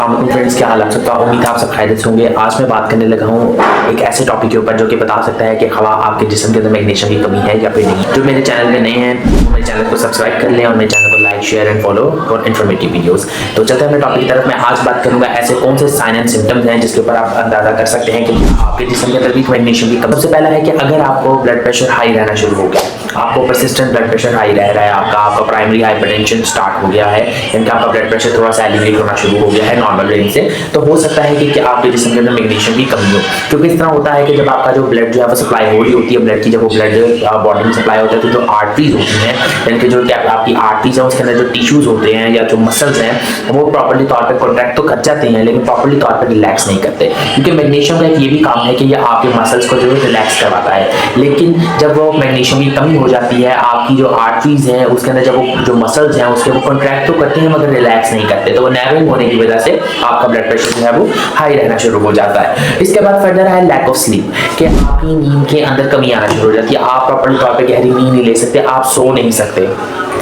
Friends, क्या हाल आप सबका। उम्मीद है आप सब खैरियत से होंगे। आज मैं बात करने लगा हूँ एक ऐसे टॉपिक के ऊपर जो कि बता सकता है कि हवा आपके जिस्म के अंदर मैग्नीशियम की कमी है या फिर नहीं। जो मेरे चैनल में नए हैं वो मेरे चैनल को सब्सक्राइब कर लें और मेरे चैनल को like share and follow for informative videos. तो चलते हैं टॉपिक की तरफ। मैं आज बात करूंगा ऐसे कौन से साइन एंड सिम्टम्स हैं जिसके ऊपर आप अंदाजा कर सकते हैं कि आपके जिस्म के अंदर भी मैग्नीशियम की कमी। सबसे पहला है कि अगर आपको ब्लड प्रेशर हाई रहना शुरू हो गया, आपको परसिस्टेंट ब्लड प्रेशर हाई रह रहा है, आपका प्राइमरी हाइपरटेंशन स्टार्ट हो गया है, यानी कि आपका ब्लड प्रेशर थोड़ा सा एलिवेट होना शुरू हो गया है नॉर्मल रेंज से, तो हो सकता है कि आपके जिस्म के अंदर मैग्नीशियम की कमी हो। क्योंकि इस तरह होता है कि जब आपका जो ब्लड जो है वो सप्लाई हो रही होती है ब्लड की, जब वो ब्लड बॉडी में सप्लाई होता है तो जो आर्टरीज होती हैं, यानी कि जो आपकी आर्टरीज है उसके अंदर जो टिश्यूज होते हैं या जो मसल्स हैं वो प्रॉपर्ली तौर पर कॉन्ट्रैक्ट तो कर जाते हैं लेकिन प्रॉपर्ली तौर पर रिलैक्स नहीं करते। क्योंकि मैग्नीशियम का एक ये भी काम है कि ये आपके मसल्स को जो है रिलैक्स करवाता है, लेकिन जब वो मैग्नीशियम की कमी हो जाती है आपकी जो आर्टरीज हैं उसके अंदर, जब वो जो मसल्स हैं उसके वो कॉन्ट्रैक्ट तो करते हैं मगर रिलैक्स नहीं करते, तो वो नैरोइंग होने की वजह से आपका ब्लड प्रेशर जो है वो हाई रहना शुरू हो जाता है। इसके बाद फर्दर है लैक ऑफ स्लीप, कि आपकी नींद के अंदर कमी आना शुरू हो जाती है। आप प्रॉपर्ली तौर पे गहरी नींद नहीं ले सकते, आप सो नहीं सकते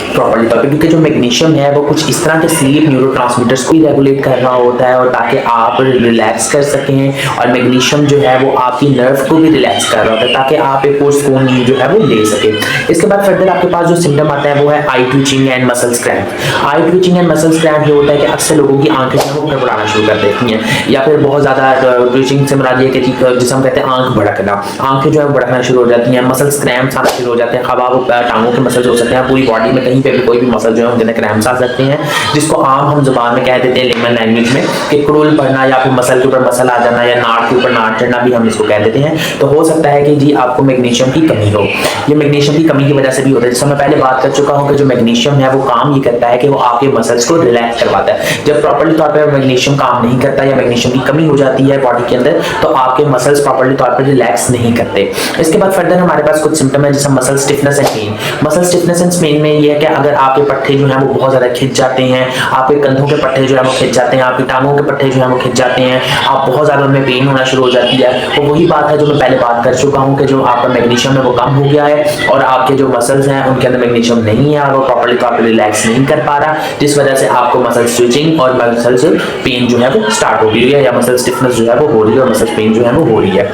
प्रॉपर्ली तौर पे, क्योंकि जो मैग्नीशियम है वो कुछ इस तरह के स्लीप न्यूरोट्रांसमीटर्स को रेगुलेट कर रहा होता है और ताकि आप रिलैक्स कर सकें, और मैग्नीशियम जो है वो आपकी नर्व को भी रिलैक्स कर रहा होता है ताकि आप एक पुरसकून नींद जो है वो ले सके। इसके बाद फर्दर आपके पास जो सिम्टम आता है वो है eye twitching and muscles cramp. Eye twitching and muscles cramp ये होता है कि अक्सर लोगों की आंखें जो है वो गड़बड़ाना शुरू कर देती हैं, या फिर बहुत ज़्यादा ट्विचिंग से मुराद ये कि जिसे हम कहते हैं आंख भड़कना, आंखें जो है भड़कना शुरू हो जाती हैं, मसल्स क्रैम्प्स आना शुरू हो जाते हैं। खबा वो टांगों के मसल्स हो सकते हैं, पूरी बॉडी में कहीं पे भी कोई भी मसल जो है उनके अंदर क्रैम्प्स आ सकते हैं, जिसको आम हम जुबान में कह देते हैं लेमन लैंग्वेज में कि क्रूल पड़ना, या फिर मसल के ऊपर मसल आ जाना या नाड़ के ऊपर नाड़ चढ़ना भी हम इसको कह देते हैं। तो हो सकता है कि जी आपको मैग्नीशियम की कमी हो। ये मैग्नीशियम की कमी की वजह से भी होता है, जिससे मैं पहले बात कर चुका हूँ कि जो मैग्नीशियम है वो काम ये करता है कि वो आपके मसल्स को रिलैक्स करवाता है। जब प्रॉपर्ली तौर पर मैग्नीशियम काम नहीं करता या मैग्नीशियम की कमी हो जाती है बॉडी के अंदर तो आपके मसल्स प्रॉपर्ली तौर पर रिलैक्स नहीं करते। इसके बाद फर्दर हमारे पास कुछ सिम्टम है जैसे muscle stiffness and pain. Muscle stiffness and pain में ये है कि अगर आपके पट्टे जो है वो बहुत ज्यादा खिंच जाते हैं, आपके कंधों के पट्टे जो है वो खिंच जाते हैं, आपकी टांगों के पट्टे जो है वो खिंच जाते हैं, आप बहुत ज्यादा उनमें पेन होना शुरू हो जाती है, तो वही बात है जो मैं पहले बात कर चुका हूँ कि जो आपका मैग्नीशियम है वो कम हो गया है और आपके जो मसल्स हैं उनके अंदर मैग्नीशियम नहीं है और वो प्रॉपर्ली तौर पर रिलैक्स नहीं कर पा रहा, जिस वजह से आपको मसल स्विचिंग और मसल्स पेन जो है वो स्टार्ट हो गई है या मसल स्टिफनेस जो है वो हो रही है और मसल पेन जो है वो हो रही है।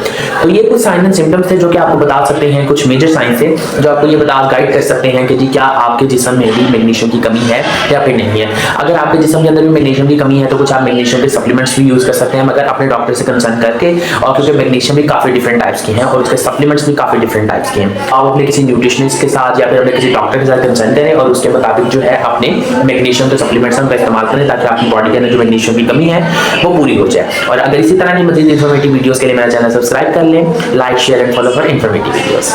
तो ये कुछ साइन एंड सिम्टम्स थे जो कि आपको बता सकते हैं, कुछ मेजर साइन थे जो आपको ये बता गाइड कर सकते हैं कि जी क्या आपके जिस्म में भी मैग्नीशियम की कमी है या फिर नहीं है। अगर आपके जिस्म के अंदर भी मैग्नीशियम की कमी है तो कुछ आप मैग्नीशियम के सप्लीमेंट्स भी यूज कर सकते हैं, मगर अपने डॉक्टर से कंसल्ट करके, और क्योंकि मैग्नीशियम भी काफी डिफरेंट टाइप्स के हैं और उसके सप्लीमेंट्स भी काफी डिफरेंट टाइप्स के हैं। आप अपने किसी न्यूट्रिशनिस्ट के साथ या फिर अपने किसी डॉक्टर के साथ कंसल्ट करें और उसके मुताबिक जो है अपने मैग्नीशियम के सप्लीमेंट्स का इस्तेमाल करें ताकि आपकी बॉडी के अंदर जो मैग्नीशियम की कमी है वो पूरी हो जाए। और अगर इसी तरह की मजीद इन्फॉर्मेटिव वीडियोस के लिए मेरा चैनल सब्सक्राइब कर लें, like share and follow for informative videos.